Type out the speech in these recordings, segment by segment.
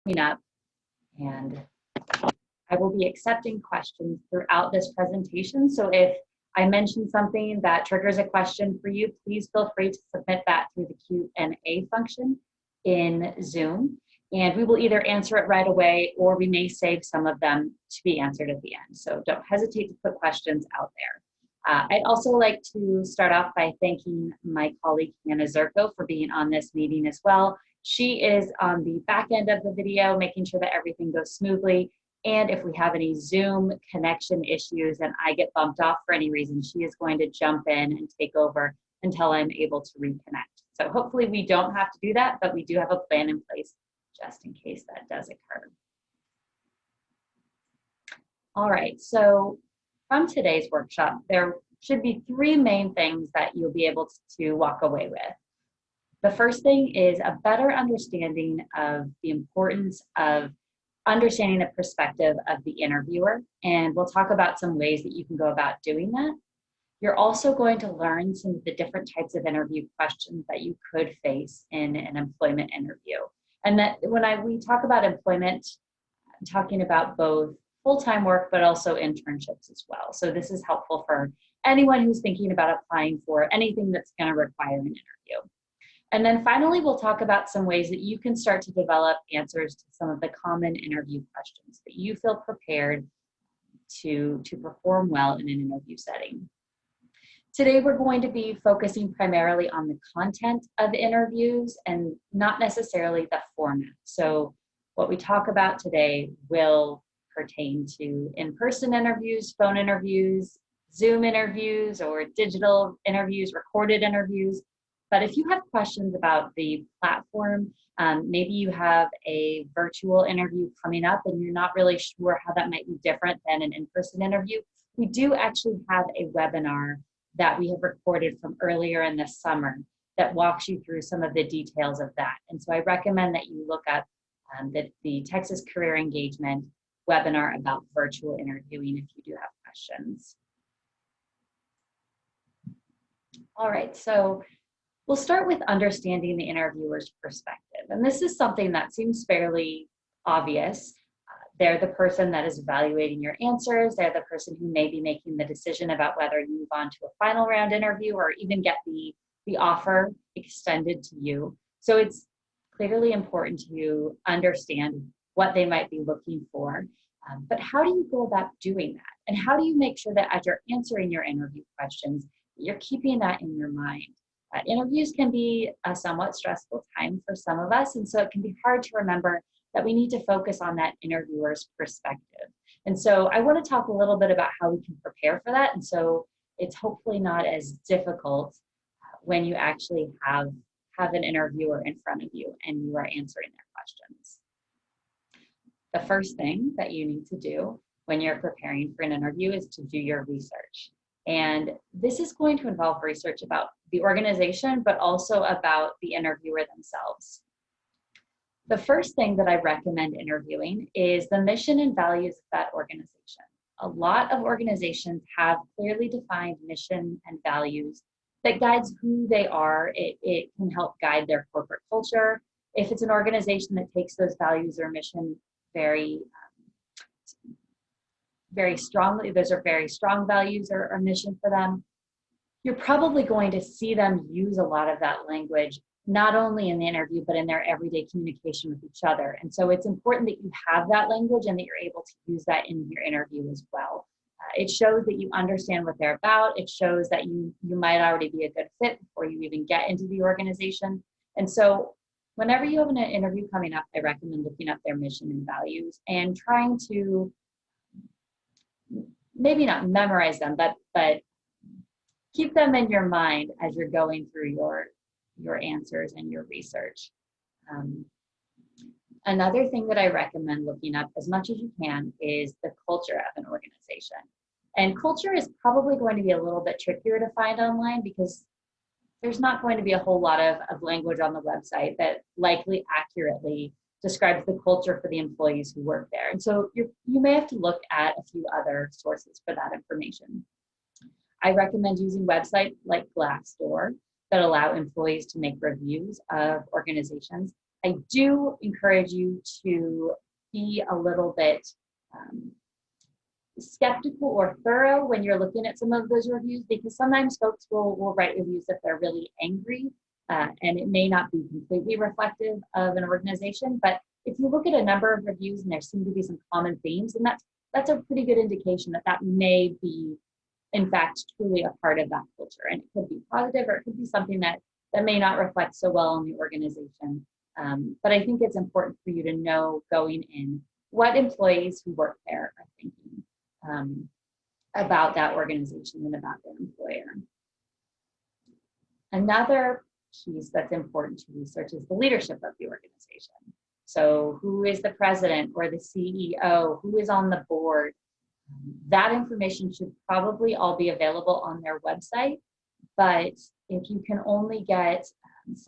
coming up, and I will be accepting questions throughout this presentation. So if I mention something that triggers a question for you, please feel free to submit that through the Q&A function in Zoom. And we will either answer it right away, or we may save some of them to be answered at the end. So don't hesitate to put questions out there. I'd also like to start off by thanking my colleague Hannah Zerko for being on this meeting as well. She is on the back end of the video, making sure that everything goes smoothly. And if we have any Zoom connection issues and I get bumped off for any reason, she is going to jump in and take over until I'm able to reconnect. So hopefully we don't have to do that, but we do have a plan in place just in case that does occur. All right, so from today's workshop, there should be three main things that you'll be able to walk away with. The first thing is a better understanding of the importance of understanding the perspective of the interviewer, and we'll talk about some ways that you can go about doing that. You're also going to learn some of the different types of interview questions that you could face in an employment interview. And that when we talk about employment, I'm talking about both full-time work, but also internships as well. So this is helpful for anyone who's thinking about applying for anything that's going to require an interview. And then finally, we'll talk about some ways that you can start to develop answers to some of the common interview questions that you feel prepared to perform well in an interview setting. Today, we're going to be focusing primarily on the content of interviews and not necessarily the format. So what we talk about today will pertain to in-person interviews, phone interviews, Zoom interviews, or digital interviews, recorded interviews. But if you have questions about the platform, maybe you have a virtual interview coming up and you're not really sure how that might be different than an in-person interview, we do actually have a webinar that we have recorded from earlier in the summer that walks you through some of the details of that. And so I recommend that you look up the Texas Career Engagement webinar about virtual interviewing if you do have questions. All right, so we'll start with understanding the interviewer's perspective. And this is something that seems fairly obvious. They're the person that is evaluating your answers. They're the person who may be making the decision about whether you move on to a final round interview or even get the offer extended to you. So it's clearly important to understand what they might be looking for. But how do you go about doing that? And how do you make sure that as you're answering your interview questions, you're keeping that in your mind? Interviews can be a somewhat stressful time for some of us, and so it can be hard to remember that we need to focus on that interviewer's perspective. And so I want to talk a little bit about how we can prepare for that, and so it's hopefully not as difficult when you actually have an interviewer in front of you and you are answering their questions. The first thing that you need to do when you're preparing for an interview is to do your research. And this is going to involve research about the organization, but also about the interviewer themselves. The first thing that I recommend interviewing is the mission and values of that organization. A lot of organizations have clearly defined mission and values that guides who they are. It can help guide their corporate culture. If it's an organization that takes those values or mission very strongly, those are very strong values or mission for them, you're probably going to see them use a lot of that language, not only in the interview, but in their everyday communication with each other. And so it's important that you have that language and that you're able to use that in your interview as well. It shows that you understand what they're about. It shows that you might already be a good fit before you even get into the organization. And so whenever you have an interview coming up, I recommend looking up their mission and values and trying to maybe not memorize them, but keep them in your mind as you're going through your answers and your research. Another thing that I recommend looking up as much as you can is the culture of an organization. And culture is probably going to be a little bit trickier to find online because there's not going to be a whole lot of language on the website that likely accurately describes the culture for the employees who work there. And so you may have to look at a few other sources for that information. I recommend using websites like Glassdoor that allow employees to make reviews of organizations. I do encourage you to be a little bit skeptical or thorough when you're looking at some of those reviews, because sometimes folks will write reviews if they're really angry, and it may not be completely reflective of an organization. But if you look at a number of reviews and there seem to be some common themes, and that's a pretty good indication that that may be, in fact, truly a part of that culture. And it could be positive, or it could be something that may not reflect so well on the organization. But I think it's important for you to know going in what employees who work there are thinking about that organization and about their employer. Another piece that's important to research is the leadership of the organization. So who is the president or the CEO? Who is on the board? That information should probably all be available on their website. But if you can only get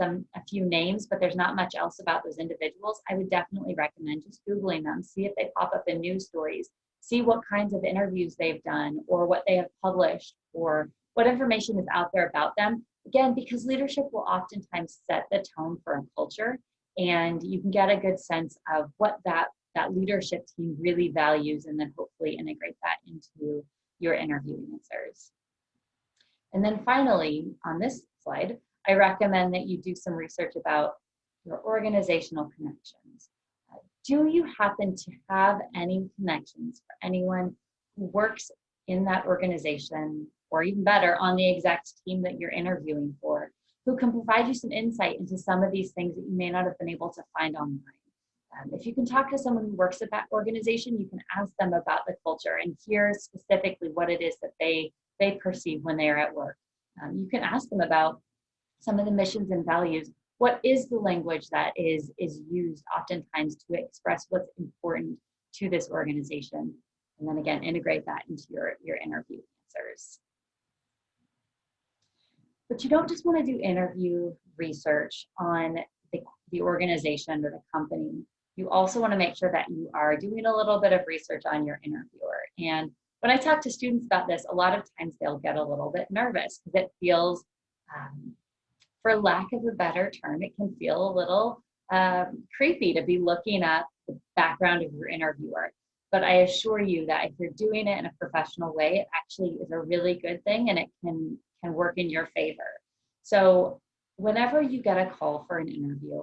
a few names, but there's not much else about those individuals, I would definitely recommend just Googling them, see if they pop up in news stories, see what kinds of interviews they've done or what they have published or what information is out there about them. Again, because leadership will oftentimes set the tone for a culture, and you can get a good sense of what that leadership team really values, and then hopefully integrate that into your interview answers. And then finally, on this slide, I recommend that you do some research about your organizational connections. Do you happen to have any connections for anyone who works in that organization, or even better, on the exact team that you're interviewing for, who can provide you some insight into some of these things that you may not have been able to find online? If you can talk to someone who works at that organization, you can ask them about the culture and hear specifically what it is that they perceive when they are at work. You can ask them about some of the missions and values. What is the language that is used oftentimes to express what's important to this organization? And then again, integrate that into your interview answers. But you don't just want to do interview research on the organization or the company. You also want to make sure that you are doing a little bit of research on your interviewer. And when I talk to students about this, a lot of times they'll get a little bit nervous because it feels, for lack of a better term, it can feel a little creepy to be looking at the background of your interviewer. But I assure you that if you're doing it in a professional way, it actually is a really good thing, and it can work in your favor. So whenever you get a call for an interview,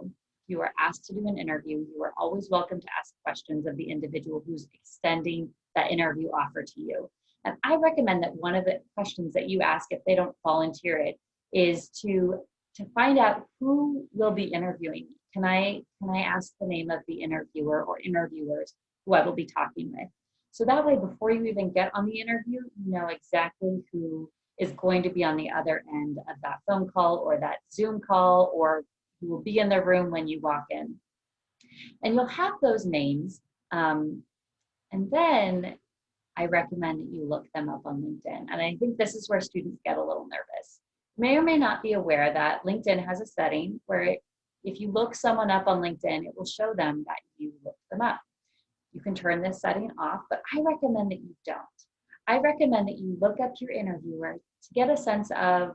you are asked to do an interview, you are always welcome to ask questions of the individual who's extending that interview offer to you. And I recommend that one of the questions that you ask, if they don't volunteer it, is to find out who will be interviewing. Can I ask the name of the interviewer or interviewers who I will be talking with? So that way, before you even get on the interview, you know exactly who is going to be on the other end of that phone call or that Zoom call, or who will be in the room when you walk in. And you'll have those names. And then I recommend that you look them up on LinkedIn. And I think this is where students get a little nervous. You may or may not be aware that LinkedIn has a setting where if you look someone up on LinkedIn, it will show them that you looked them up. You can turn this setting off, but I recommend that you don't. I recommend that you look up your interviewer to get a sense of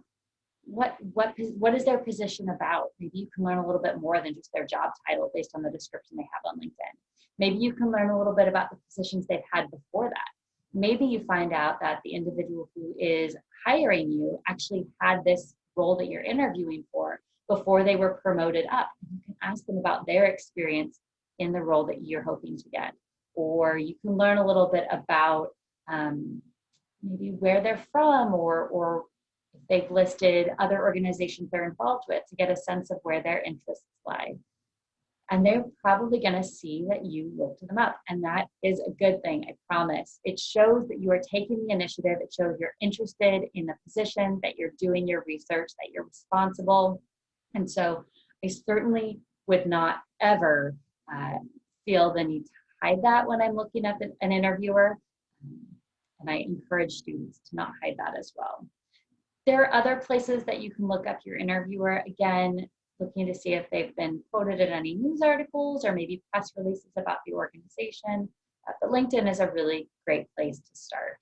what is their position about. Maybe you can learn a little bit more than just their job title based on the description they have on LinkedIn. Maybe you can learn a little bit about the positions they've had before that. Maybe you find out that the individual who is hiring you actually had this role that you're interviewing for before they were promoted up. You can ask them about their experience in the role that you're hoping to get. Or you can learn a little bit about maybe where they're from, or if they've listed other organizations they're involved with, to get a sense of where their interests lie. And they're probably going to see that you looked them up. And that is a good thing, I promise. It shows that you are taking the initiative. It shows you're interested in the position, that you're doing your research, that you're responsible. And so I certainly would not ever feel the need to hide that when I'm looking at an interviewer. And I encourage students to not hide that as well. There are other places that you can look up your interviewer. Again, looking to see if they've been quoted in any news articles or maybe press releases about the organization. But LinkedIn is a really great place to start.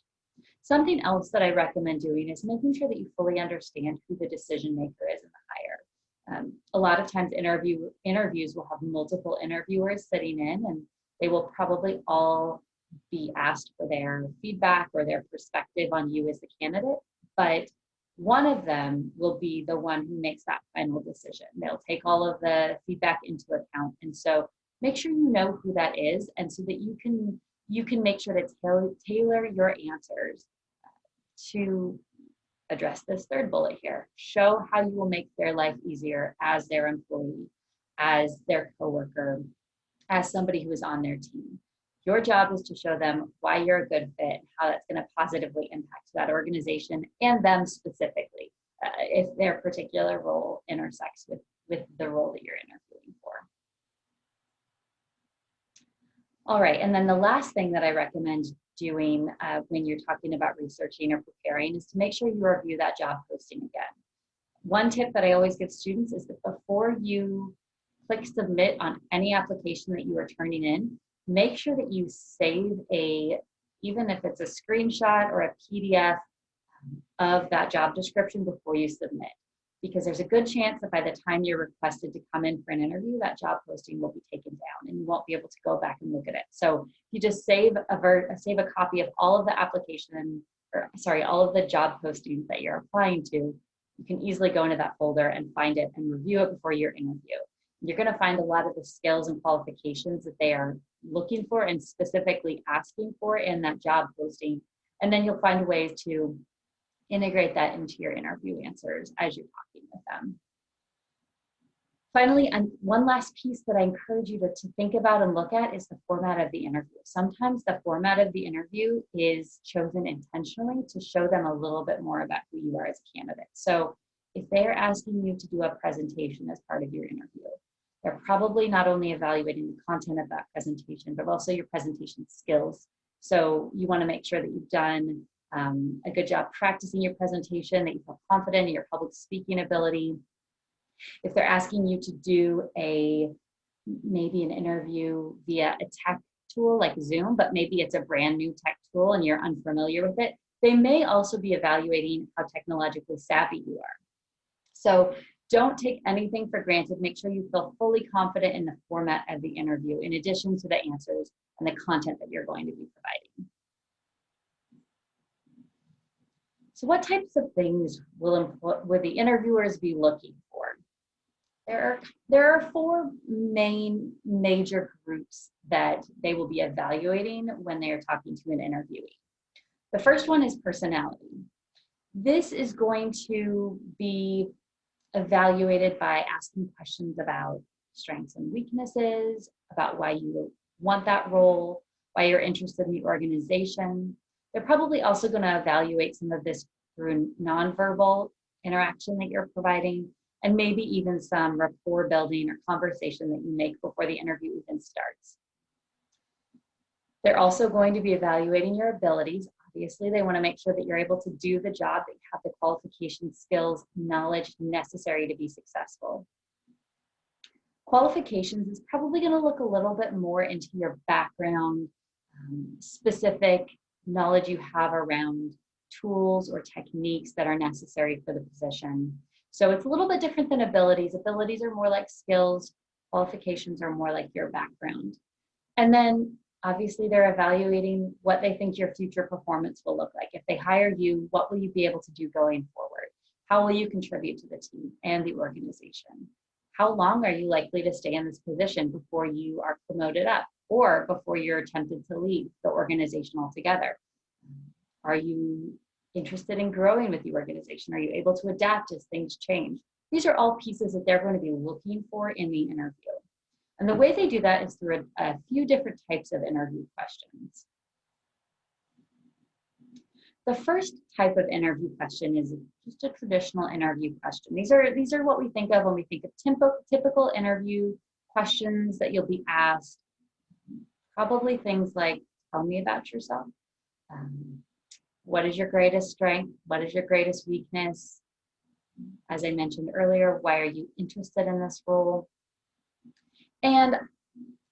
Something else that I recommend doing is making sure that you fully understand who the decision maker is in the hire. A lot of times interviews will have multiple interviewers sitting in, and they will probably all be asked for their feedback or their perspective on you as the candidate, but one of them will be the one who makes that final decision. They'll take all of the feedback into account. And so make sure you know who that is, and so that you can make sure to tailor your answers to address this third bullet here. Show how you will make their life easier as their employee, as their coworker, as somebody who is on their team. Your job is to show them why you're a good fit, how that's going to positively impact that organization and them specifically, if their particular role intersects with the role that you're interviewing for. All right, and then the last thing that I recommend doing when you're talking about researching or preparing is to make sure you review that job posting again. One tip that I always give students is that before you click submit on any application that you are turning in, make sure that you save even if it's a screenshot or a PDF of that job description before you submit. Because there's a good chance that by the time you're requested to come in for an interview, that job posting will be taken down and you won't be able to go back and look at it. So you just save a copy of all of the all of the job postings that you're applying to. You can easily go into that folder and find it and review it before your interview. You're going to find a lot of the skills and qualifications that they are looking for and specifically asking for in that job posting. And then you'll find ways to integrate that into your interview answers as you're talking with them. Finally, and one last piece that I encourage you to think about and look at is the format of the interview. Sometimes the format of the interview is chosen intentionally to show them a little bit more about who you are as a candidate. So if they're asking you to do a presentation as part of your interview, they're probably not only evaluating the content of that presentation, but also your presentation skills. So you want to make sure that you've done a good job practicing your presentation, that you feel confident in your public speaking ability. If they're asking you to do maybe an interview via a tech tool like Zoom, but maybe it's a brand new tech tool and you're unfamiliar with it, they may also be evaluating how technologically savvy you are. So don't take anything for granted. Make sure you feel fully confident in the format of the interview, in addition to the answers and the content that you're going to be providing. So what types of things will the interviewers be looking for? There are four major groups that they will be evaluating when they are talking to an interviewee. The first one is personality. This is going to be evaluated by asking questions about strengths and weaknesses, about why you want that role, why you're interested in the organization. They're probably also going to evaluate some of this through nonverbal interaction that you're providing, and maybe even some rapport building or conversation that you make before the interview even starts. They're also going to be evaluating your abilities. Obviously, they want to make sure that you're able to do the job, that you have the qualifications, skills, knowledge necessary to be successful. Qualifications is probably going to look a little bit more into your background, specific knowledge you have around tools or techniques that are necessary for the position. So it's a little bit different than abilities. Abilities are more like skills. Qualifications are more like your background. And then obviously they're evaluating what they think your future performance will look like. If they hire you, what will you be able to do going forward? How will you contribute to the team and the organization? How long are you likely to stay in this position before you are promoted up or before you're tempted to leave the organization altogether? Are you interested in growing with the organization? Are you able to adapt as things change? These are all pieces that they're going to be looking for in the interview. And the way they do that is through a few different types of interview questions. The first type of interview question is just a traditional interview question. These are what we think of when we think of typical interview questions that you'll be asked. Probably things like, tell me about yourself. What is your greatest strength? What is your greatest weakness? As I mentioned earlier, why are you interested in this role? And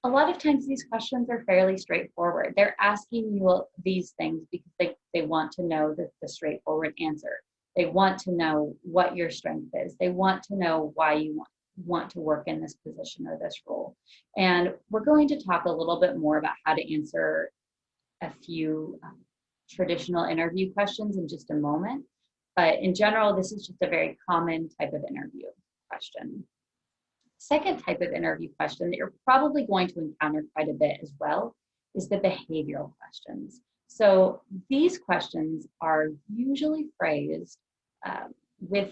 a lot of times these questions are fairly straightforward. They're asking you these things because they want to know the straightforward answer. They want to know what your strength is. They want to know why you want to work in this position or this role. And we're going to talk a little bit more about how to answer a few traditional interview questions in just a moment. But in general, this is just a very common type of interview question. Second type of interview question that you're probably going to encounter quite a bit as well is the behavioral questions. So these questions are usually phrased with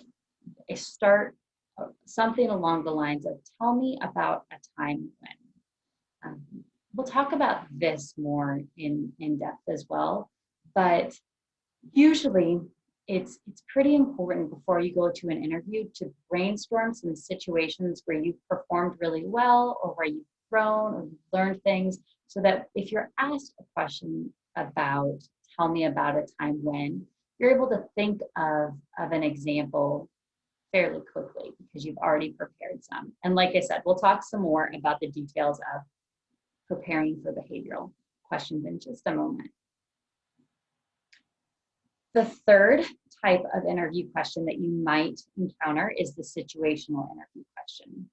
a start, something along the lines of, tell me about a time when. We'll talk about this more in depth as well, but usually it's pretty important before you go to an interview to brainstorm some situations where you've performed really well or where you've grown or you've learned things, so that if you're asked a question about, tell me about a time when, you're able to think of an example fairly quickly because you've already prepared some. And like I said, we'll talk some more about the details of preparing for behavioral questions in just a moment. The third type of interview question that you might encounter is the situational interview question.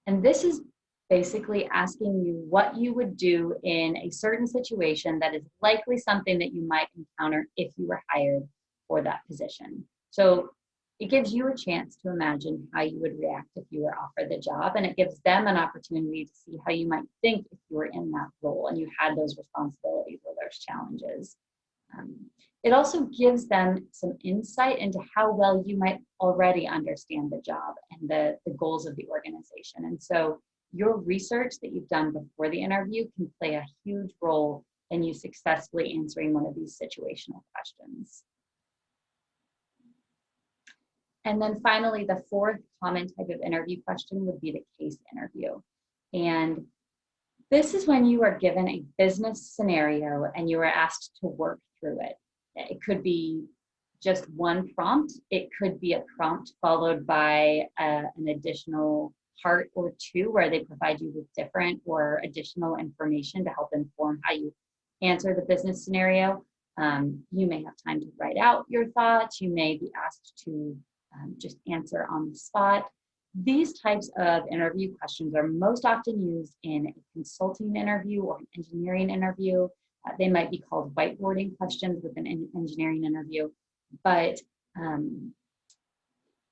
And this is basically asking you what you would do in a certain situation that is likely something that you might encounter if you were hired for that position. So it gives you a chance to imagine how you would react if you were offered the job, and it gives them an opportunity to see how you might think if you were in that role and you had those responsibilities or those challenges. It also gives them some insight into how well you might already understand the job and the goals of the organization. And so your research that you've done before the interview can play a huge role in you successfully answering one of these situational questions. And then finally, the fourth common type of interview question would be the case interview. And this is when you are given a business scenario and you are asked to work through it. It could be just one prompt. It could be a prompt followed by an additional part or two where they provide you with different or additional information to help inform how you answer the business scenario. You may have time to write out your thoughts. You may be asked to just answer on the spot. These types of interview questions are most often used in a consulting interview or an engineering interview. They might be called whiteboarding questions with an engineering interview, but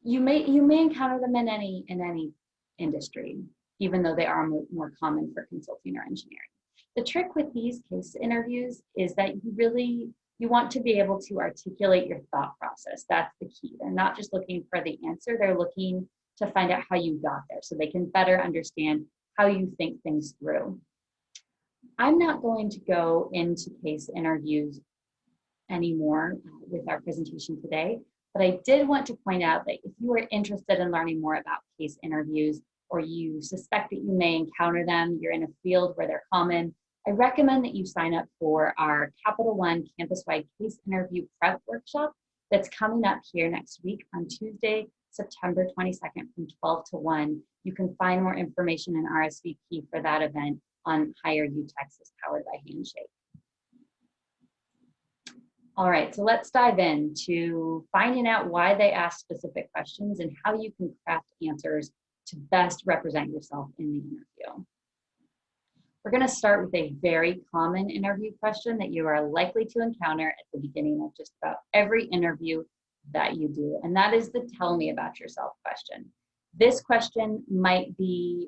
you may encounter them in any industry, even though they are more common for consulting or engineering. The trick with these case interviews is that you want to be able to articulate your thought process. That's the key. They're not just looking for the answer, they're looking to find out how you got there so they can better understand how you think things through. I'm not going to go into case interviews anymore with our presentation today, but I did want to point out that if you are interested in learning more about case interviews, or you suspect that you may encounter them, you're in a field where they're common, I recommend that you sign up for our Capital One campus-wide case interview prep workshop that's coming up here next week on Tuesday, September 22nd from 12 to 1. You can find more information and RSVP for that event on Hire You Texas, powered by Handshake. All right, so let's dive into finding out why they ask specific questions and how you can craft answers to best represent yourself in the interview. We're going to start with a very common interview question that you are likely to encounter at the beginning of just about every interview that you do, and that is the tell me about yourself question. This question might be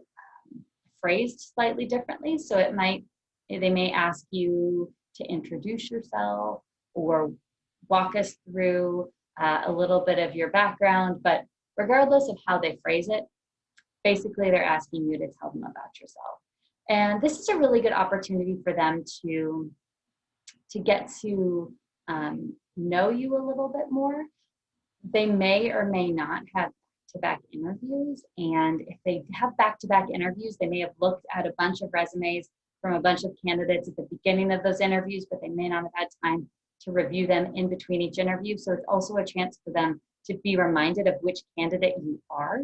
phrased slightly differently, so they may ask you to introduce yourself or walk us through a little bit of your background, but regardless of how they phrase it, basically they're asking you to tell them about yourself. And this is a really good opportunity for them to get to know you a little bit more. They may or may not have back-to-back interviews, and if they have back-to-back interviews, they may have looked at a bunch of resumes from a bunch of candidates at the beginning of those interviews, but they may not have had time to review them in between each interview. So it's also a chance for them to be reminded of which candidate you are.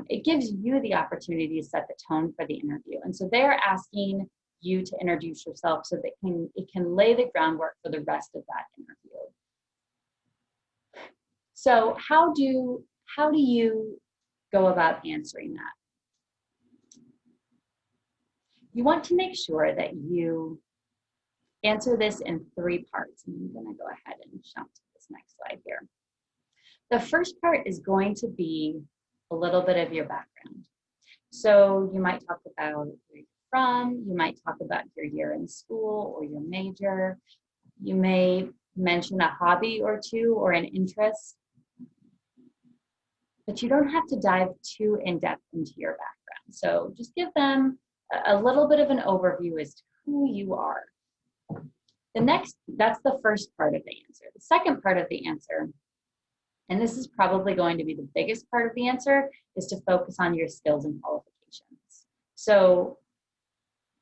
It gives you the opportunity to set the tone for the interview. And so they're asking you to introduce yourself so that it can lay the groundwork for the rest of that interview. So how do you go about answering that? You want to make sure that you answer this in 3 parts. And I'm going to go ahead and jump to this next slide here. The first part is going to be a little bit of your background. So you might talk about where you're from, you might talk about your year in school or your major. You may mention a hobby or two or an interest, but you don't have to dive too in depth into your background. So just give them a little bit of an overview as to who you are. That's the first part of the answer. The second part of the answer, and this is probably going to be the biggest part of the answer, is to focus on your skills and qualifications. So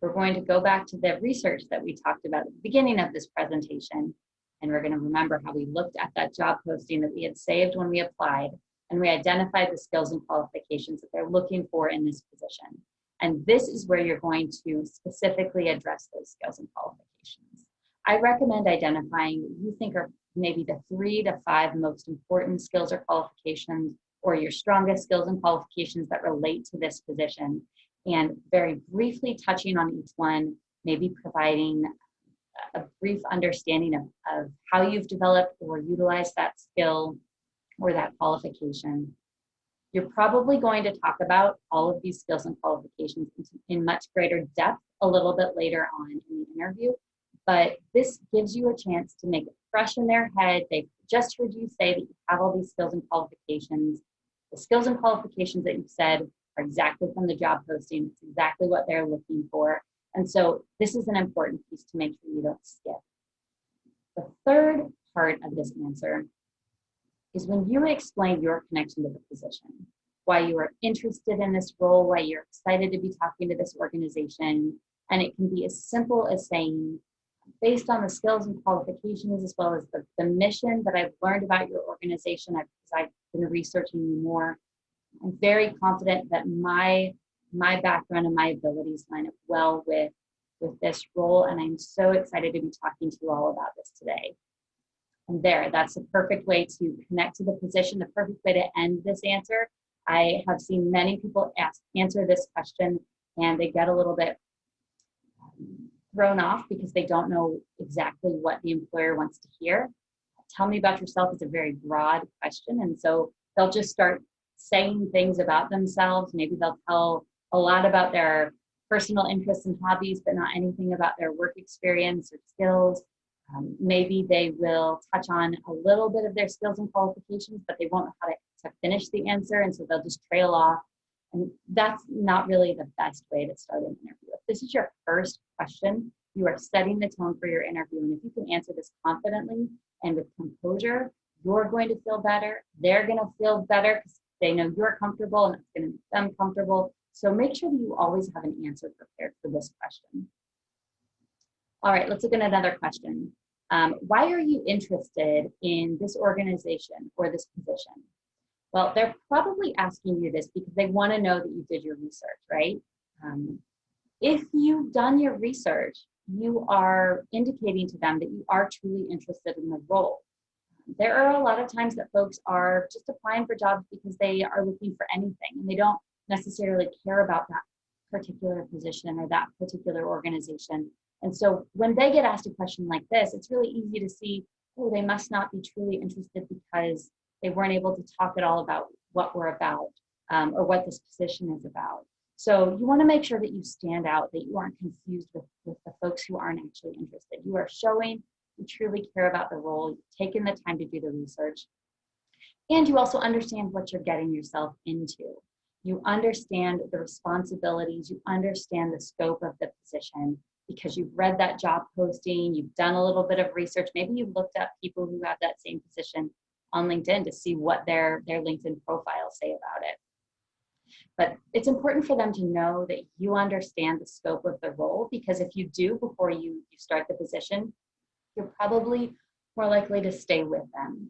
we're going to go back to the research that we talked about at the beginning of this presentation, and we're going to remember how we looked at that job posting that we had saved when we applied, and we identified the skills and qualifications that they're looking for in this position. And this is where you're going to specifically address those skills and qualifications. I recommend identifying what you think are maybe the 3 to 5 most important skills or qualifications, or your strongest skills and qualifications that relate to this position, and very briefly touching on each one, maybe providing a brief understanding of how you've developed or utilized that skill or that qualification. You're probably going to talk about all of these skills and qualifications in much greater depth a little bit later on in the interview, but this gives you a chance to make it fresh in their head. They've just heard you say that you have all these skills and qualifications. The skills and qualifications that you've said are exactly from the job posting. It's exactly what they're looking for. And so this is an important piece to make sure you don't skip. The third part of this answer is when you explain your connection to the position, why you are interested in this role, why you're excited to be talking to this organization. And it can be as simple as saying, based on the skills and qualifications, as well as the mission that I've learned about your organization, I've been researching you more, I'm very confident that my background and my abilities line up well with this role, and I'm so excited to be talking to you all about this today. And that's a perfect way to connect to the position, the perfect way to end this answer. I have seen many people answer this question, and they get a little bit thrown off because they don't know exactly what the employer wants to hear. Tell me about yourself is a very broad question, and so they'll just start saying things about themselves. Maybe they'll tell a lot about their personal interests and hobbies, but not anything about their work experience or skills. Maybe they will touch on a little bit of their skills and qualifications, but they won't know how to finish the answer, and so they'll just trail off. And that's not really the best way to start an interview. If this is your first question, you are setting the tone for your interview, and if you can answer this confidently and with composure, you're going to feel better. They're going to feel better because they know you're comfortable, and it's going to make them comfortable. So make sure that you always have an answer prepared for this question. All right, let's look at another question. Why are you interested in this organization or this position? Well, they're probably asking you this because they want to know that you did your research, right? If you've done your research, you are indicating to them that you are truly interested in the role. There are a lot of times that folks are just applying for jobs because they are looking for anything, and they don't necessarily care about that particular position or that particular organization. And so when they get asked a question like this, it's really easy to see, oh, they must not be truly interested because they weren't able to talk at all about what we're about or what this position is about. So you want to make sure that you stand out, that you aren't confused with the folks who aren't actually interested. You are showing you truly care about the role, you've taken the time to do the research, and you also understand what you're getting yourself into. You understand the responsibilities, you understand the scope of the position, because you've read that job posting, you've done a little bit of research, maybe you've looked up people who have that same position on LinkedIn to see what their LinkedIn profiles say about it. But it's important for them to know that you understand the scope of the role, because if you do before you start the position, you're probably more likely to stay with them.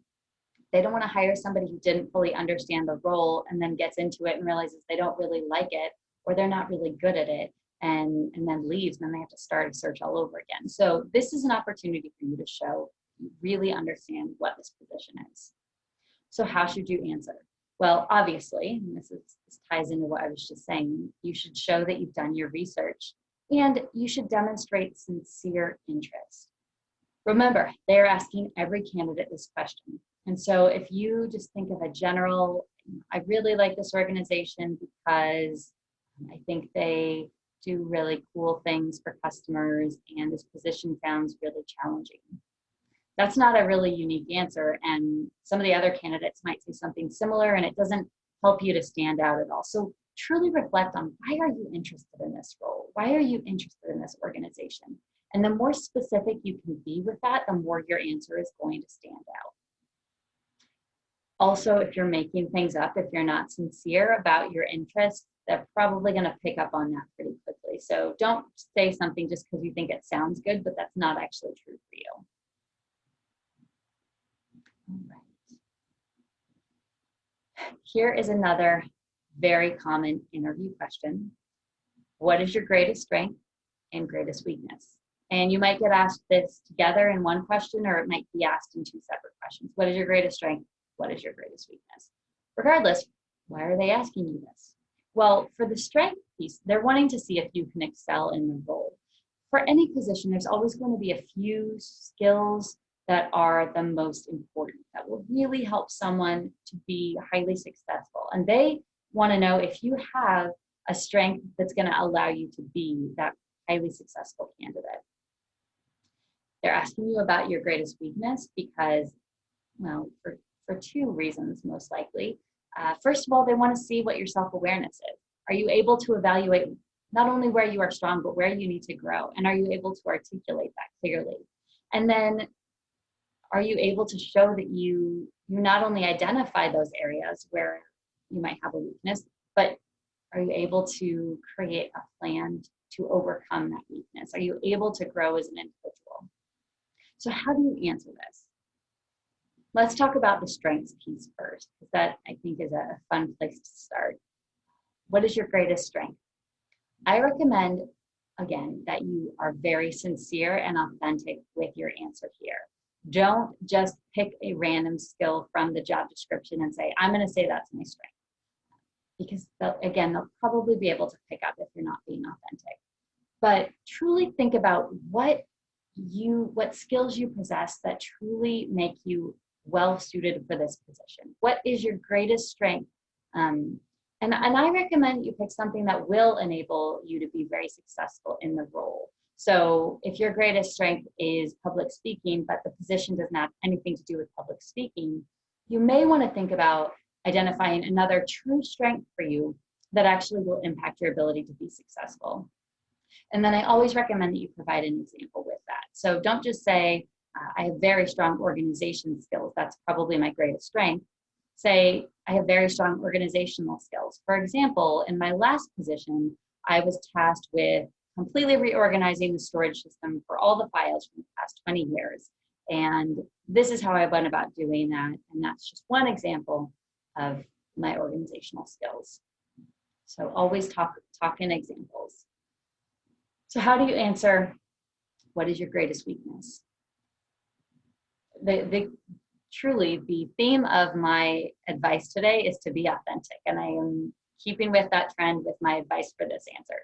They don't want to hire somebody who didn't fully understand the role and then gets into it and realizes they don't really like it or they're not really good at it and then leaves, and then they have to start a search all over again. So this is an opportunity for you to show you really understand what this position is. So how should you answer? Well, obviously, and this ties into what I was just saying, you should show that you've done your research and you should demonstrate sincere interest. Remember, they're asking every candidate this question. And so if you just think of a general, I really like this organization because I think they do really cool things for customers and this position sounds really challenging. That's not a really unique answer, and some of the other candidates might say something similar, and it doesn't help you to stand out at all. So truly reflect on, why are you interested in this role? Why are you interested in this organization? And the more specific you can be with that, the more your answer is going to stand out. Also, if you're making things up, if you're not sincere about your interests, they're probably going to pick up on that pretty quickly. So don't say something just because you think it sounds good, but that's not actually true for you. All right. Here is another very common interview question. What is your greatest strength and greatest weakness? And you might get asked this together in one question, or it might be asked in two separate questions. What is your greatest strength? What is your greatest weakness? Regardless, why are they asking you this? Well, for the strength piece, they're wanting to see if you can excel in the role. For any position, there's always going to be a few skills that are the most important, that will really help someone to be highly successful. And they want to know if you have a strength that's going to allow you to be that highly successful candidate. They're asking you about your greatest weakness because, well, for two reasons, most likely. First of all, they want to see what your self-awareness is. Are you able to evaluate not only where you are strong, but where you need to grow? And are you able to articulate that clearly? And then, are you able to show that you not only identify those areas where you might have a weakness, but are you able to create a plan to overcome that weakness? Are you able to grow as an individual? So how do you answer this? Let's talk about the strengths piece first, because that, I think, is a fun place to start. What is your greatest strength? I recommend, again, that you are very sincere and authentic with your answer here. Don't just pick a random skill from the job description and say, I'm going to say that's my strength. Because they'll probably be able to pick up if you're not being authentic. But truly think about what skills you possess that truly make you well suited for this position. What is your greatest strength? And I recommend you pick something that will enable you to be very successful in the role. So if your greatest strength is public speaking, but the position doesn't have anything to do with public speaking, you may want to think about identifying another true strength for you that actually will impact your ability to be successful. And then I always recommend that you provide an example with that. So don't just say, I have very strong organization skills. That's probably my greatest strength. Say, I have very strong organizational skills. For example, in my last position, I was tasked with completely reorganizing the storage system for all the files from the past 20 years. And this is how I went about doing that. And that's just one example of my organizational skills. So always talk in examples. So how do you answer, what is your greatest weakness? Truly, the theme of my advice today is to be authentic. And I am keeping with that trend with my advice for this answer.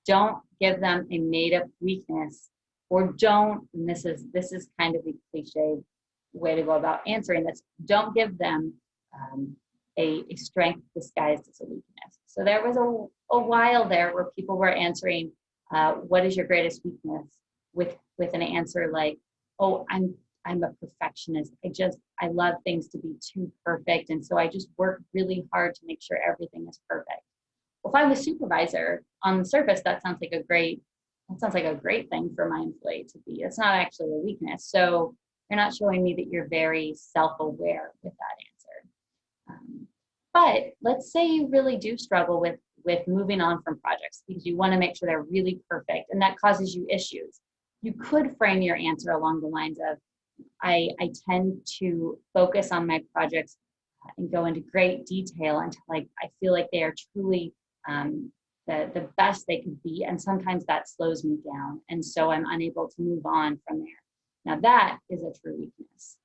Don't give them a made-up weakness, or don't, and this is kind of a cliche way to go about answering this, don't give them a strength disguised as a weakness. So there was a while there where people were answering, what is your greatest weakness, with an answer like, oh, I'm a perfectionist. I love things to be too perfect. And so I just work really hard to make sure everything is perfect. Well, if I'm a supervisor, on the surface, that sounds like a great thing for my employee to be. It's not actually a weakness. So you're not showing me that you're very self-aware with that answer. But let's say you really do struggle with moving on from projects because you want to make sure they're really perfect, and that causes you issues. You could frame your answer along the lines of, I tend to focus on my projects and go into great detail until I feel like they are truly the best they could be. And sometimes that slows me down. And so I'm unable to move on from there. Now that is a true weakness.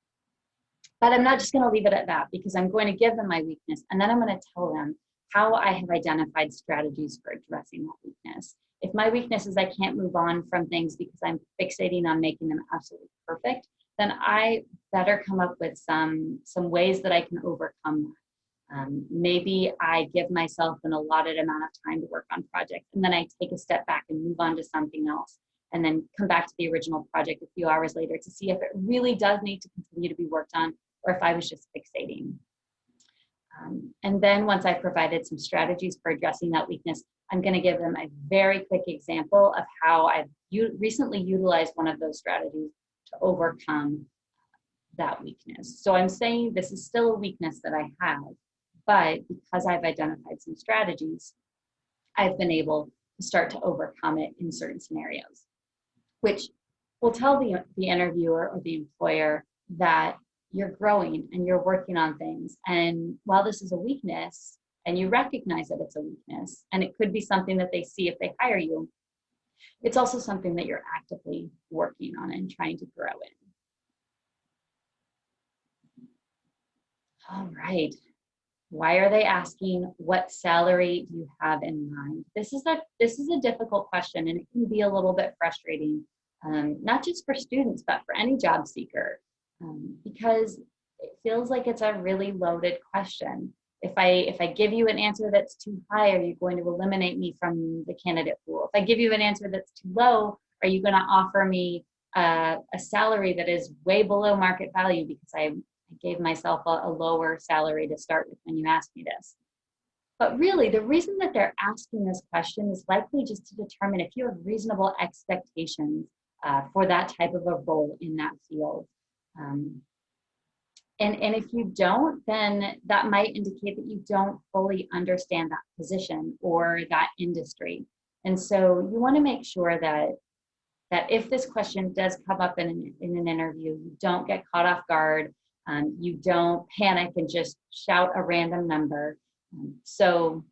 But I'm not just going to leave it at that, because I'm going to give them my weakness, and then I'm going to tell them how I have identified strategies for addressing that weakness. If my weakness is I can't move on from things because I'm fixating on making them absolutely perfect, then I better come up with some ways that I can overcome that. Maybe I give myself an allotted amount of time to work on projects, and then I take a step back and move on to something else, and then come back to the original project a few hours later to see if it really does need to continue to be worked on, or if I was just fixating. And then once I've provided some strategies for addressing that weakness, I'm going to give them a very quick example of how I've recently utilized one of those strategies to overcome that weakness. So I'm saying this is still a weakness that I have, but because I've identified some strategies, I've been able to start to overcome it in certain scenarios, which will tell the interviewer or the employer that you're growing and you're working on things. And while this is a weakness, and you recognize that it's a weakness, and it could be something that they see if they hire you, it's also something that you're actively working on and trying to grow in. All right. Why are they asking, what salary do you have in mind? This is a difficult question, and it can be a little bit frustrating, not just for students, but for any job seeker, because it feels like it's a really loaded question. If I give you an answer that's too high, are you going to eliminate me from the candidate pool? If I give you an answer that's too low, are you going to offer me a salary that is way below market value because I gave myself a lower salary to start with when you asked me this? But really, the reason that they're asking this question is likely just to determine if you have reasonable expectations for that type of a role in that field. And if you don't, then that might indicate that you don't fully understand that position or that industry. And so you want to make sure that if this question does come up in an interview, you don't get caught off guard. You don't panic and just shout a random number. So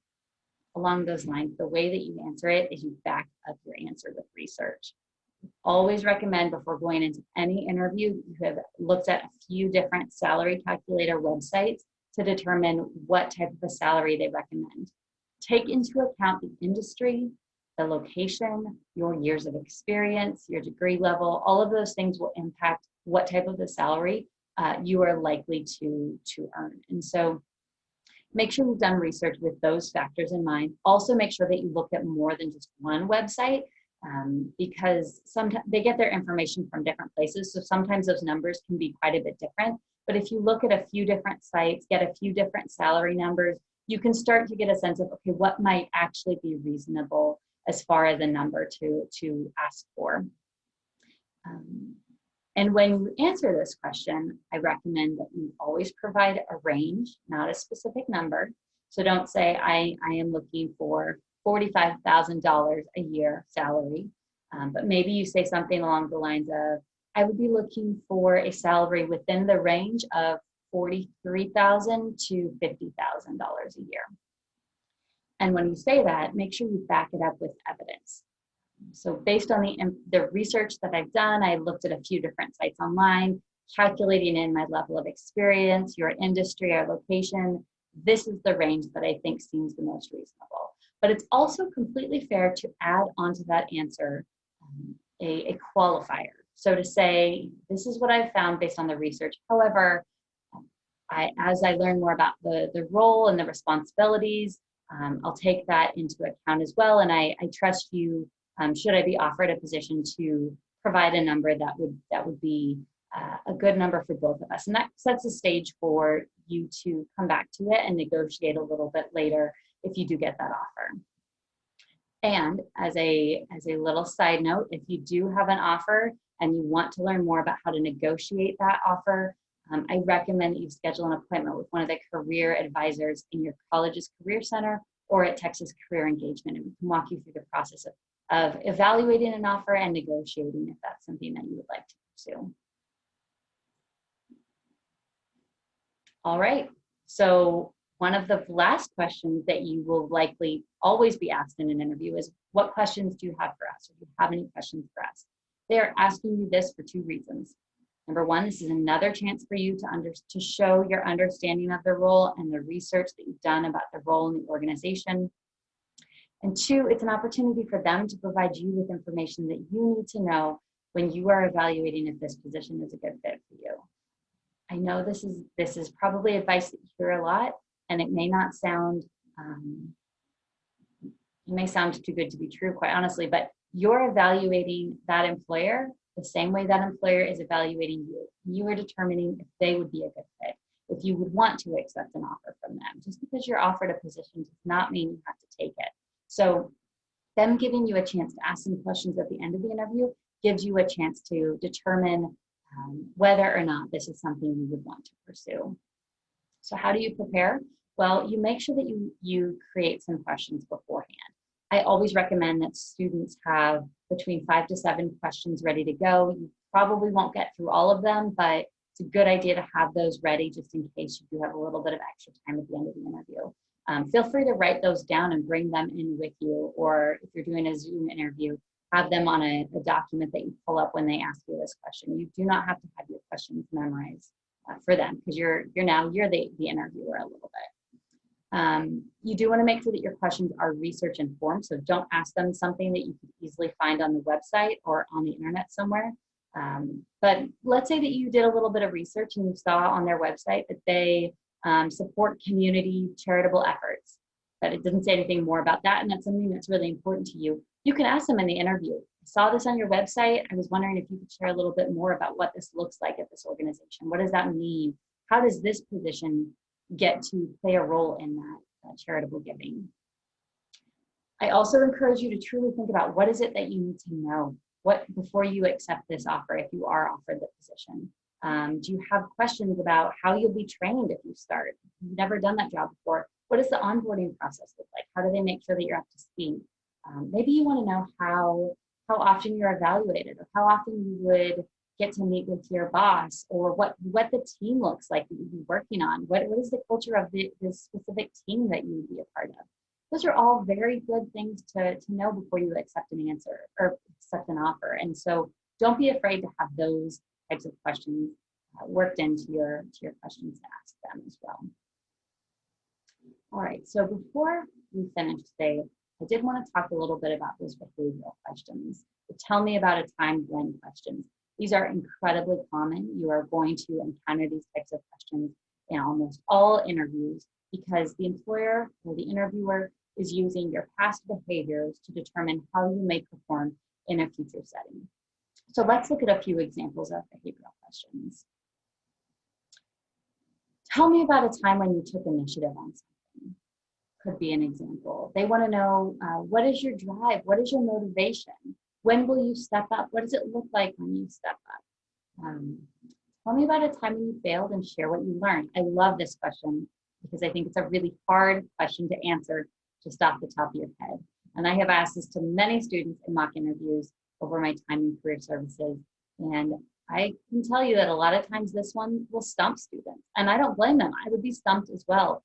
along those lines, the way that you answer it is you back up your answer with research. Always recommend, before going into any interview, you have looked at a few different salary calculator websites to determine what type of a salary they recommend. Take into account the industry, the location, your years of experience, your degree level. All of those things will impact what type of a salary you are likely to earn. And so make sure you've done research with those factors in mind. Also make sure that you look at more than just one website, because sometimes they get their information from different places. So sometimes those numbers can be quite a bit different. But if you look at a few different sites, get a few different salary numbers, you can start to get a sense of, okay, what might actually be reasonable as far as a number to ask for. And when you answer this question, I recommend that you always provide a range, not a specific number. So don't say, I am looking for $45,000 a year salary, but maybe you say something along the lines of, I would be looking for a salary within the range of $43,000 to $50,000 a year. And when you say that, make sure you back it up with evidence. So based on the research that I've done, I looked at a few different sites online, calculating in my level of experience, your industry, or location. This is the range that I think seems the most reasonable. But it's also completely fair to add onto that answer a qualifier. So to say, this is what I've found based on the research. However, as I learn more about the role and the responsibilities, I'll take that into account as well. And I trust you, should I be offered a position, to provide a number that would be a good number for both of us. And that sets the stage for you to come back to it and negotiate a little bit later if you do get that offer. And as a little side note, if you do have an offer and you want to learn more about how to negotiate that offer, I recommend that you schedule an appointment with one of the career advisors in your college's career center or at Texas Career Engagement, and we can walk you through the process of evaluating an offer and negotiating if that's something that you would like to pursue. All right, so one of the last questions that you will likely always be asked in an interview is, what questions do you have for us? Or do you have any questions for us? They are asking you this for two reasons. Number one, this is another chance for you to show your understanding of the role and the research that you've done about the role in the organization. And two, it's an opportunity for them to provide you with information that you need to know when you are evaluating if this position is a good fit for you. I know this is probably advice that you hear a lot, and it may not sound, it may sound too good to be true, quite honestly, but you're evaluating that employer the same way that employer is evaluating you. You are determining if they would be a good fit, if you would want to accept an offer from them. Just because you're offered a position does not mean you have to take it. So them giving you a chance to ask some questions at the end of the interview gives you a chance to determine whether or not this is something you would want to pursue. So how do you prepare? Well, you make sure that you create some questions beforehand. I always recommend that students have between 5 to 7 questions ready to go. You probably won't get through all of them, but it's a good idea to have those ready just in case you do have a little bit of extra time at the end of the interview. Feel free to write those down and bring them in with you, or if you're doing a Zoom interview, have them on a document that you pull up when they ask you this question. You do not have to have your questions memorized for them, because you're the interviewer a little bit. You do want to make sure that your questions are research informed, so don't ask them something that you could easily find on the website or on the internet somewhere. But let's say that you did a little bit of research and you saw on their website that they support community charitable efforts, but it doesn't say anything more about that, and that's something that's really important to you. You can ask them in the interview. I saw this on your website. I was wondering if you could share a little bit more about what this looks like at this organization. What does that mean? How does this position get to play a role in that charitable giving? I also encourage you to truly think about what is it that you need to know before you accept this offer, if you are offered the position. Do you have questions about how you'll be trained if you start? You've never done that job before. What does the onboarding process look like? How do they make sure that you're up to speed? Maybe you want to know how often you're evaluated, or how often you would get to meet with your boss, or what the team looks like that you'd be working on. What is the culture of the specific team that you would be a part of? Those are all very good things to know before you accept an answer or accept an offer. And so don't be afraid to have those types of questions worked into your questions to ask them as well. All right, so before we finish today, I did want to talk a little bit about those behavioral questions. So tell me about a time when questions. These are incredibly common. You are going to encounter these types of questions in almost all interviews, because the employer or the interviewer is using your past behaviors to determine how you may perform in a future setting. So let's look at a few examples of behavioral questions. Tell me about a time when you took initiative on something. Could be an example. They want to know, what is your drive? What is your motivation? When will you step up? What does it look like when you step up? Tell me about a time when you failed and share what you learned. I love this question because I think it's a really hard question to answer just off the top of your head. And I have asked this to many students in mock interviews over my time in career services. And I can tell you that a lot of times this one will stump students. And I don't blame them. I would be stumped as well.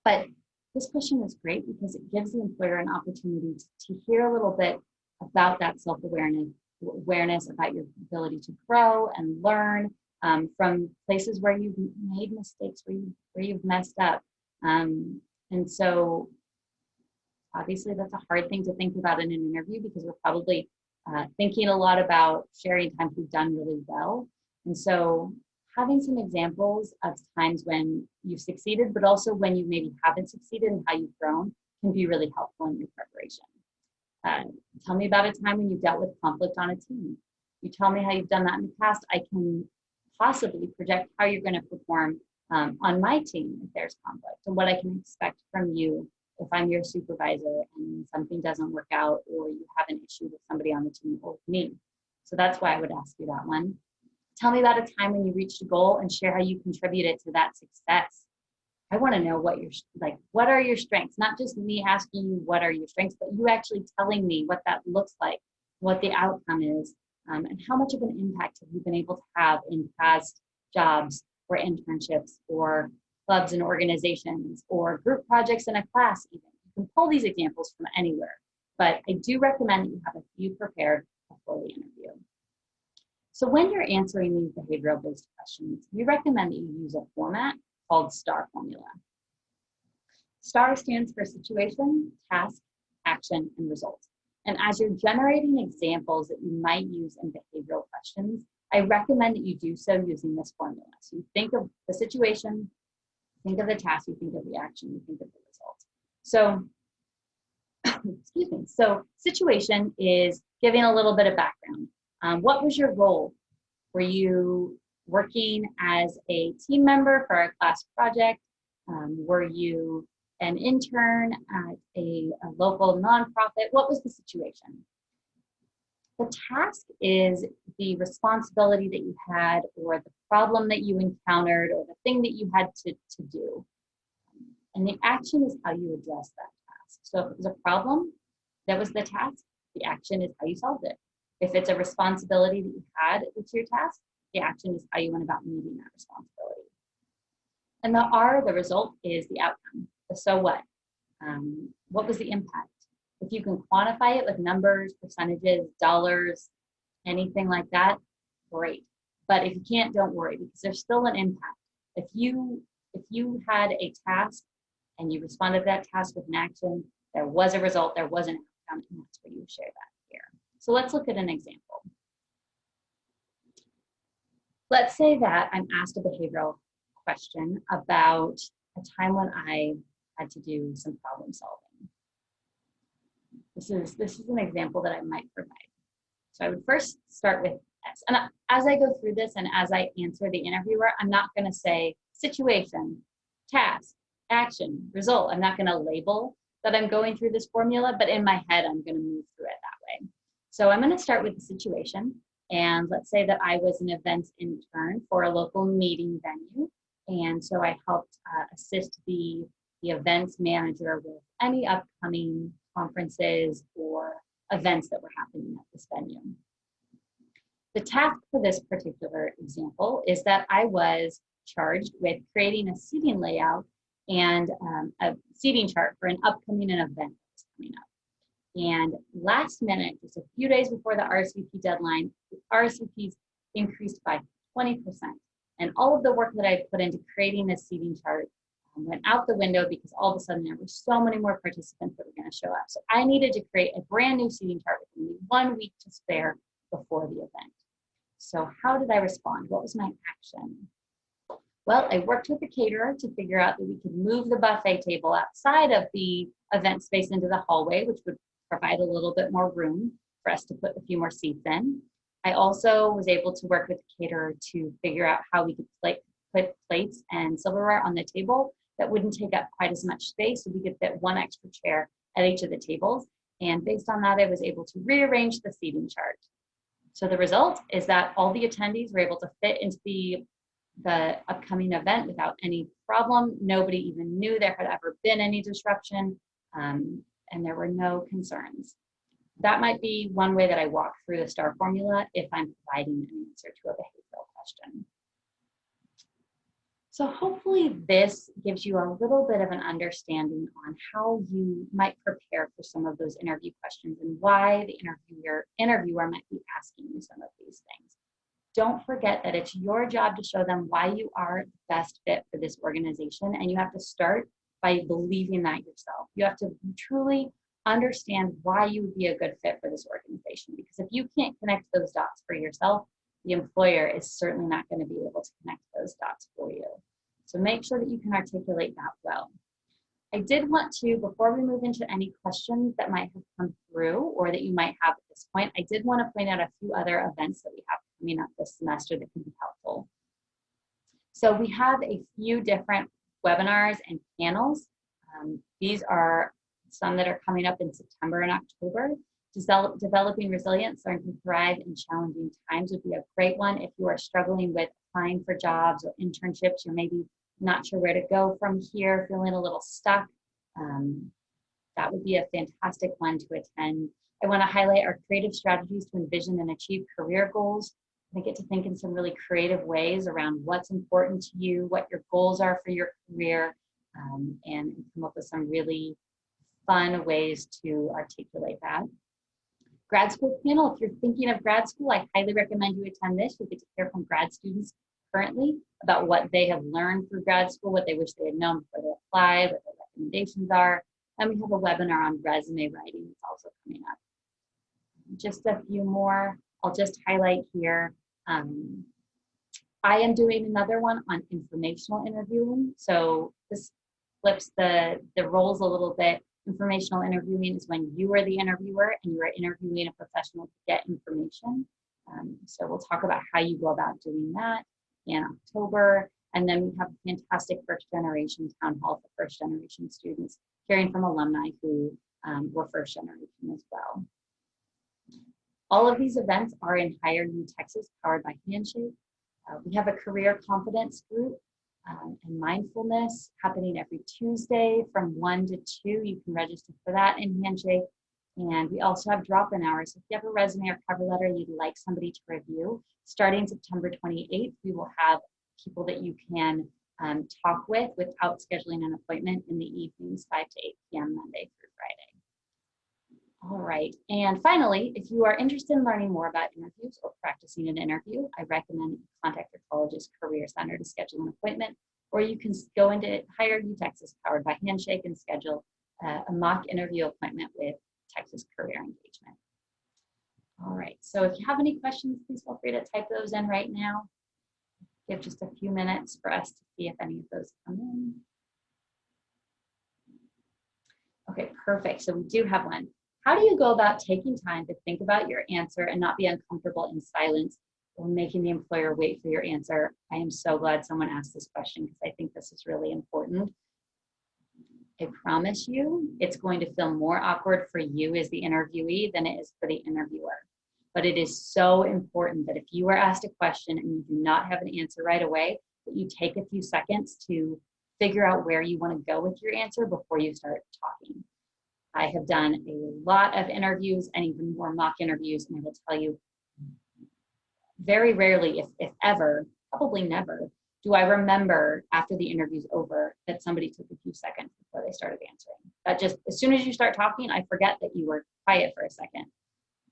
But this question is great because it gives the employer an opportunity to hear a little bit about that self-awareness, about your ability to grow and learn from places where you've made mistakes, where you've messed up. And so obviously that's a hard thing to think about in an interview, because we're probably thinking a lot about sharing times we've done really well. And so having some examples of times when you've succeeded, but also when you maybe haven't succeeded and how you've grown, can be really helpful in your preparation. Tell me about a time when you dealt with conflict on a team. You tell me how you've done that in the past, I can possibly project how you're going to perform on my team if there's conflict, and what I can expect from you if I'm your supervisor and something doesn't work out, or you have an issue with somebody on the team or with me. So that's why I would ask you that one. Tell me about a time when you reached a goal and share how you contributed to that success. I want to know what are your strengths? Not just me asking you what are your strengths, but you actually telling me what that looks like, what the outcome is, and how much of an impact have you been able to have in past jobs or internships or clubs and organizations or group projects in a class even. You can pull these examples from anywhere, but I do recommend that you have a few prepared before the interview. So when you're answering these behavioral-based questions, we recommend that you use a format called STAR formula. STAR stands for situation, task, action, and result. And as you're generating examples that you might use in behavioral questions, I recommend that you do so using this formula. So you think of the situation, think of the task, you think of the action, you think of the result. So, excuse me. So situation is giving a little bit of background. What was your role? Were you working as a team member for a class project? Were you an intern at a local nonprofit? What was the situation? The task is the responsibility that you had, or the problem that you encountered, or the thing that you had to do. And the action is how you address that task. So if it was a problem, that was the task. The action is how you solved it. If it's a responsibility that you had with your task, the action is how you went about meeting that responsibility. And the R, the result, is the outcome. The so what? What was the impact? If you can quantify it with numbers, percentages, dollars, anything like that, great. But if you can't, don't worry, because there's still an impact. If you had a task and you responded to that task with an action, there was a result, there was an outcome, and that's where you share that here. So let's look at an example. Let's say that I'm asked a behavioral question about a time when I had to do some problem solving. This is an example that I might provide. So I would first start with S. And as I go through this and as I answer the interviewer, I'm not going to say situation, task, action, result. I'm not going to label that I'm going through this formula, but in my head, I'm going to move through it that way. So I'm going to start with the situation. And let's say that I was an events intern for a local meeting venue. And so I helped assist the events manager with any upcoming conferences or events that were happening at this venue. The task for this particular example is that I was charged with creating a seating layout and a seating chart for an upcoming event that's coming up. And last minute, just a few days before the RSVP deadline, the RSVPs increased by 20%. And all of the work that I put into creating this seating chart went out the window because all of a sudden there were so many more participants that were going to show up. So I needed to create a brand new seating chart with only 1 week to spare before the event. So how did I respond? What was my action? Well, I worked with the caterer to figure out that we could move the buffet table outside of the event space into the hallway, which would provide a little bit more room for us to put a few more seats in. I also was able to work with the caterer to figure out how we could put plates and silverware on the table that wouldn't take up quite as much space, so we could fit 1 extra chair at each of the tables. And based on that, I was able to rearrange the seating chart. So the result is that all the attendees were able to fit into the upcoming event without any problem. Nobody even knew there had ever been any disruption, and there were no concerns. That might be one way that I walk through the STAR formula if I'm providing an answer to a behavioral question. So hopefully this gives you a little bit of an understanding on how you might prepare for some of those interview questions and why the interviewer might be asking you some of these things. Don't forget that it's your job to show them why you are the best fit for this organization, and you have to start by believing that yourself. You have to truly understand why you would be a good fit for this organization, because if you can't connect those dots for yourself, the employer is certainly not going to be able to connect those dots for you. So make sure that you can articulate that well. I did want to, before we move into any questions that might have come through or that you might have at this point, I did want to point out a few other events that we have coming up this semester that can be helpful. So we have a few different webinars and panels. These are some that are coming up in September and October. Developing resilience, learning to thrive in challenging times would be a great one if you are struggling with applying for jobs or internships. You're maybe not sure where to go from here, feeling a little stuck. That would be a fantastic one to attend. I want to highlight our creative strategies to envision and achieve career goals. I get to think in some really creative ways around what's important to you, what your goals are for your career, and come up with some really fun ways to articulate that. Grad school panel, if you're thinking of grad school, I highly recommend you attend this. We get to hear from grad students currently about what they have learned through grad school, what they wish they had known before they applied, what their recommendations are. And we have a webinar on resume writing that's also coming up. Just a few more, I'll just highlight here. I am doing another one on informational interviewing. So this flips the roles a little bit. Informational interviewing is when you are the interviewer and you are interviewing a professional to get information. So we'll talk about how you go about doing that in October. And then we have a fantastic first generation town hall for first generation students, hearing from alumni who were first generation as well. All of these events are in Higher U Texas, powered by Handshake. We have a career confidence group and mindfulness happening every Tuesday from 1 to 2. You can register for that in Handshake. And we also have drop-in hours. So if you have a resume or cover letter you'd like somebody to review, starting September 28th, we will have people that you can talk with without scheduling an appointment in the evenings, 5 to 8 p.m. Monday through Friday. All right, and finally, if you are interested in learning more about interviews or practicing an interview, I recommend you contact your college's Career Center to schedule an appointment, or you can go into Higher U Texas, powered by Handshake, and schedule a mock interview appointment with Texas Career Engagement. All right, so if you have any questions, please feel free to type those in right now. Give just a few minutes for us to see if any of those come in. Okay, perfect, so we do have one. How do you go about taking time to think about your answer and not be uncomfortable in silence or making the employer wait for your answer? I am so glad someone asked this question because I think this is really important. I promise you, it's going to feel more awkward for you as the interviewee than it is for the interviewer. But it is so important that if you are asked a question and you do not have an answer right away, that you take a few seconds to figure out where you want to go with your answer before you start talking. I have done a lot of interviews and even more mock interviews, and I will tell you, very rarely, if ever, probably never, do I remember after the interview's over that somebody took a few seconds before they started answering. That just, as soon as you start talking, I forget that you were quiet for a second.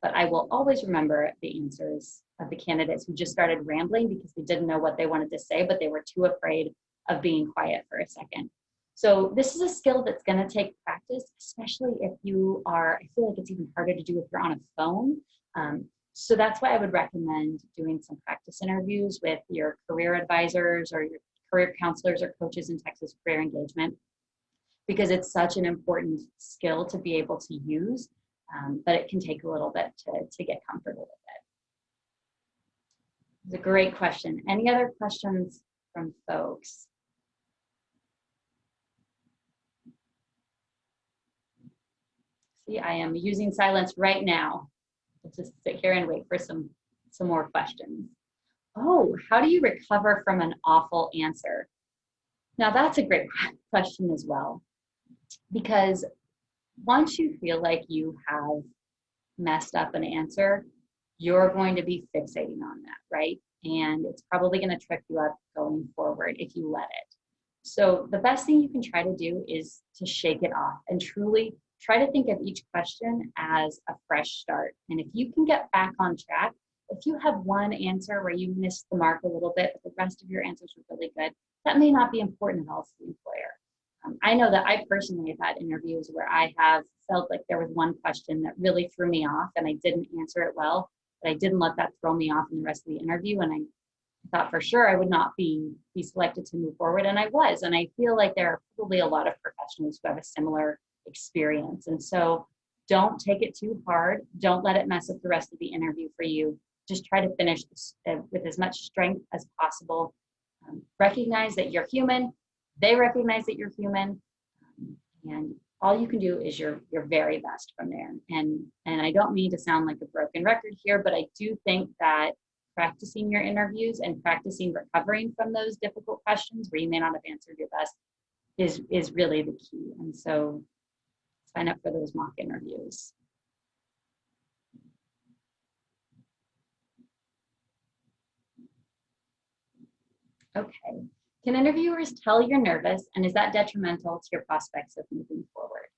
But I will always remember the answers of the candidates who just started rambling because they didn't know what they wanted to say, but they were too afraid of being quiet for a second. So this is a skill that's going to take practice, especially if you are, I feel like it's even harder to do if you're on a phone. So that's why I would recommend doing some practice interviews with your career advisors or your career counselors or coaches in Texas Career Engagement, because it's such an important skill to be able to use, but it can take a little bit to get comfortable with it. It's a great question. Any other questions from folks? See, I am using silence right now. Let's just sit here and wait for some more questions. Oh, how do you recover from an awful answer? Now that's a great question as well, because once you feel like you have messed up an answer, you're going to be fixating on that, right? And it's probably going to trip you up going forward if you let it. So the best thing you can try to do is to shake it off and truly try to think of each question as a fresh start. And if you can get back on track, if you have one answer where you missed the mark a little bit, but the rest of your answers were really good, that may not be important at all to the employer. I know that I personally have had interviews where I have felt like there was one question that really threw me off and I didn't answer it well, but I didn't let that throw me off in the rest of the interview. And I thought for sure I would not be selected to move forward, and I was. And I feel like there are probably a lot of professionals who have a similar experience. And so don't take it too hard. Don't let it mess up the rest of the interview for you. Just try to finish this with as much strength as possible. Recognize that you're human. They recognize that you're human. And all you can do is your very best from there. And I don't mean to sound like a broken record here, but I do think that practicing your interviews and practicing recovering from those difficult questions where you may not have answered your best is really the key. And so sign up for those mock interviews. Okay. Can interviewers tell you're nervous, and is that detrimental to your prospects of moving forward?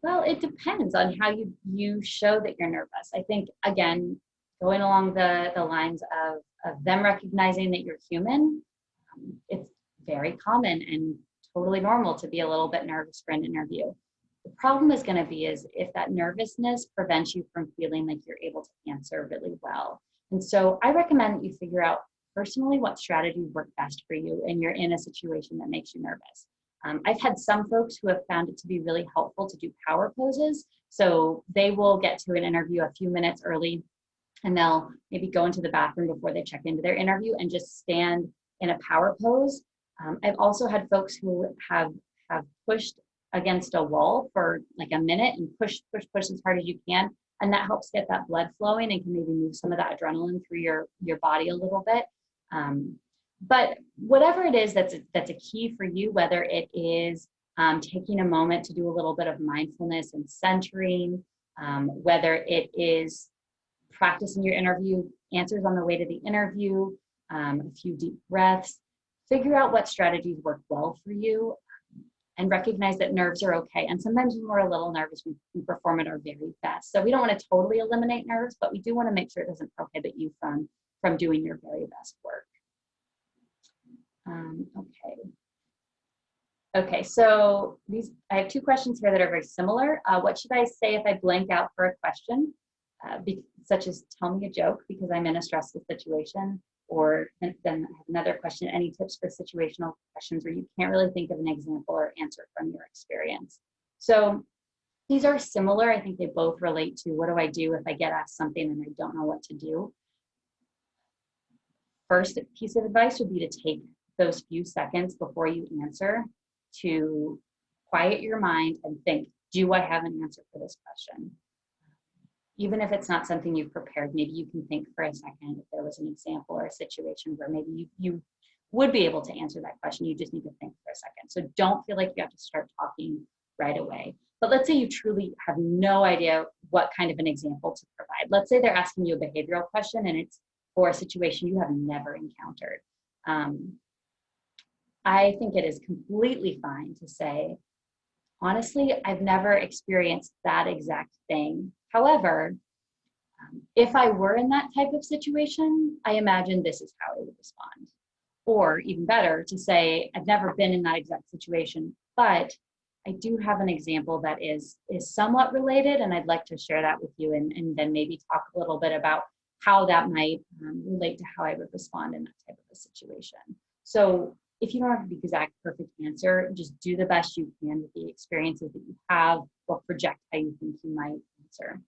Well, it depends on how you show that you're nervous. I think, again, going along the lines of them recognizing that you're human, it's very common and totally normal to be a little bit nervous for an interview. The problem is going to be is if that nervousness prevents you from feeling like you're able to answer really well. And so I recommend that you figure out personally what strategies work best for you and you're in a situation that makes you nervous. I've had some folks who have found it to be really helpful to do power poses. So they will get to an interview a few minutes early and they'll maybe go into the bathroom before they check into their interview and just stand in a power pose. I've also had folks who have pushed against a wall for like a minute and push as hard as you can, and that helps get that blood flowing and can maybe move some of that adrenaline through your body a little bit. But whatever it is that's a key for you, whether it is taking a moment to do a little bit of mindfulness and centering, whether it is practicing your interview answers on the way to the interview, a few deep breaths, figure out what strategies work well for you, and recognize that nerves are okay. And sometimes when we're a little nervous, we perform at our very best. So we don't want to totally eliminate nerves, but we do want to make sure it doesn't prohibit you from doing your very best work. Okay, so I have two questions here that are very similar. What should I say if I blank out for a question, such as tell me a joke because I'm in a stressful situation? Or then I have another question, any tips for situational questions where you can't really think of an example or answer from your experience? So these are similar. I think they both relate to what do I do if I get asked something and I don't know what to do? First piece of advice would be to take those few seconds before you answer to quiet your mind and think, do I have an answer for this question? Even if it's not something you've prepared, maybe you can think for a second if there was an example or a situation where maybe you would be able to answer that question. You just need to think for a second. So don't feel like you have to start talking right away. But let's say you truly have no idea what kind of an example to provide. Let's say they're asking you a behavioral question and it's for a situation you have never encountered. I think it is completely fine to say, honestly, I've never experienced that exact thing. However, if I were in that type of situation, I imagine this is how I would respond. Or even better, to say, I've never been in that exact situation, but I do have an example that is somewhat related, and I'd like to share that with you, and then maybe talk a little bit about how that might relate to how I would respond in that type of a situation. So if you don't have the exact perfect answer, just do the best you can with the experiences that you have, or project how you think you might answer.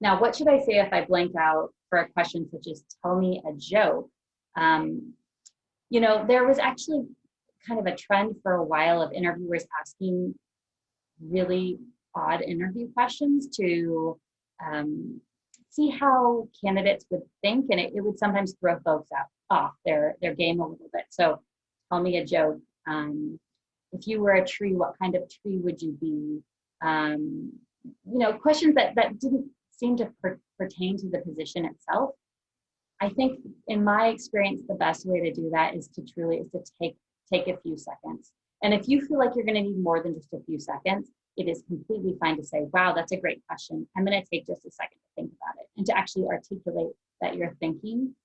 Now, what should I say if I blank out for a question such as tell me a joke? There was actually kind of a trend for a while of interviewers asking really odd interview questions to see how candidates would think, and it would sometimes throw folks off their game a little bit. So tell me a joke. If you were a tree, what kind of tree would you be? Questions that didn't seem to pertain to the position itself. I think in my experience, the best way to do that is to take a few seconds. And if you feel like you're going to need more than just a few seconds, it is completely fine to say, wow, that's a great question. I'm going to take just a second to think about it and to actually articulate that you're thinking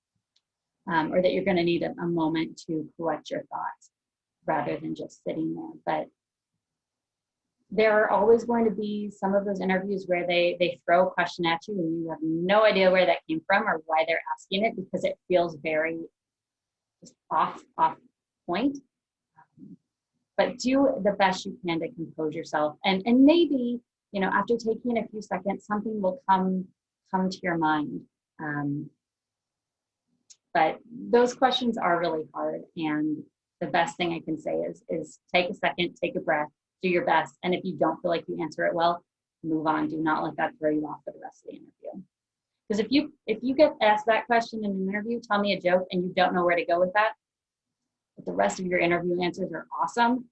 or that you're going to need a moment to collect your thoughts rather than just sitting there. But there are always going to be some of those interviews where they throw a question at you and you have no idea where that came from or why they're asking it because it feels very just off point. But do the best you can to compose yourself. And maybe, after taking a few seconds, something will come to your mind. But those questions are really hard. And the best thing I can say is take a second, take a breath, do your best. And if you don't feel like you answer it well, move on. Do not let that throw you off for the rest of the interview. Because if you get asked that question in an interview, tell me a joke, and you don't know where to go with that, but the rest of your interview answers are awesome,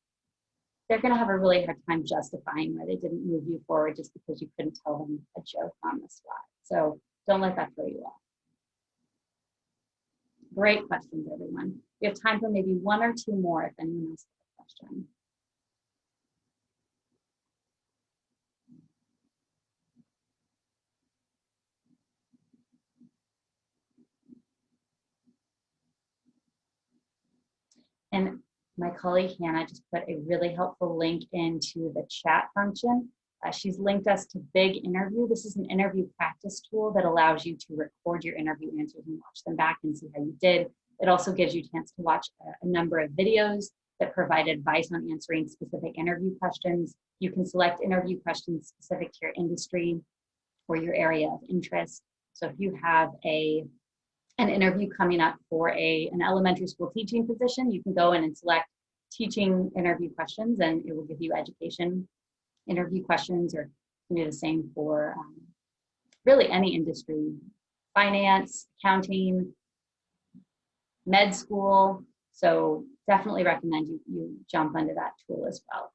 they're going to have a really hard time justifying why they didn't move you forward just because you couldn't tell them a joke on the spot. So don't let that throw you off. Great questions, everyone. We have time for maybe one or two more if anyone else has a question. My colleague Hannah just put a really helpful link into the chat function. She's linked us to Big Interview. This is an interview practice tool that allows you to record your interview answers and watch them back and see how you did. It also gives you a chance to watch a number of videos that provide advice on answering specific interview questions. You can select interview questions specific to your industry or your area of interest. So if you have an interview coming up for an elementary school teaching position, you can go in and select teaching interview questions, and it will give you education interview questions, or you can do the same for really any industry, finance, accounting, med school. So definitely recommend you jump into that tool as well.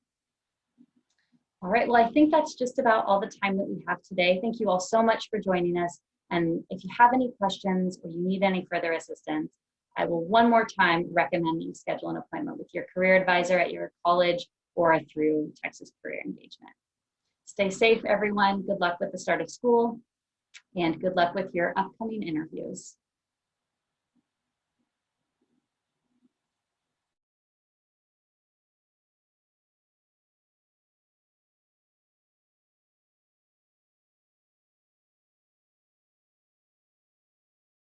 All right, well, I think that's just about all the time that we have today. Thank you all so much for joining us. And if you have any questions or you need any further assistance, I will one more time recommend that you schedule an appointment with your career advisor at your college or through Texas Career Engagement. Stay safe, everyone. Good luck with the start of school, and good luck with your upcoming interviews.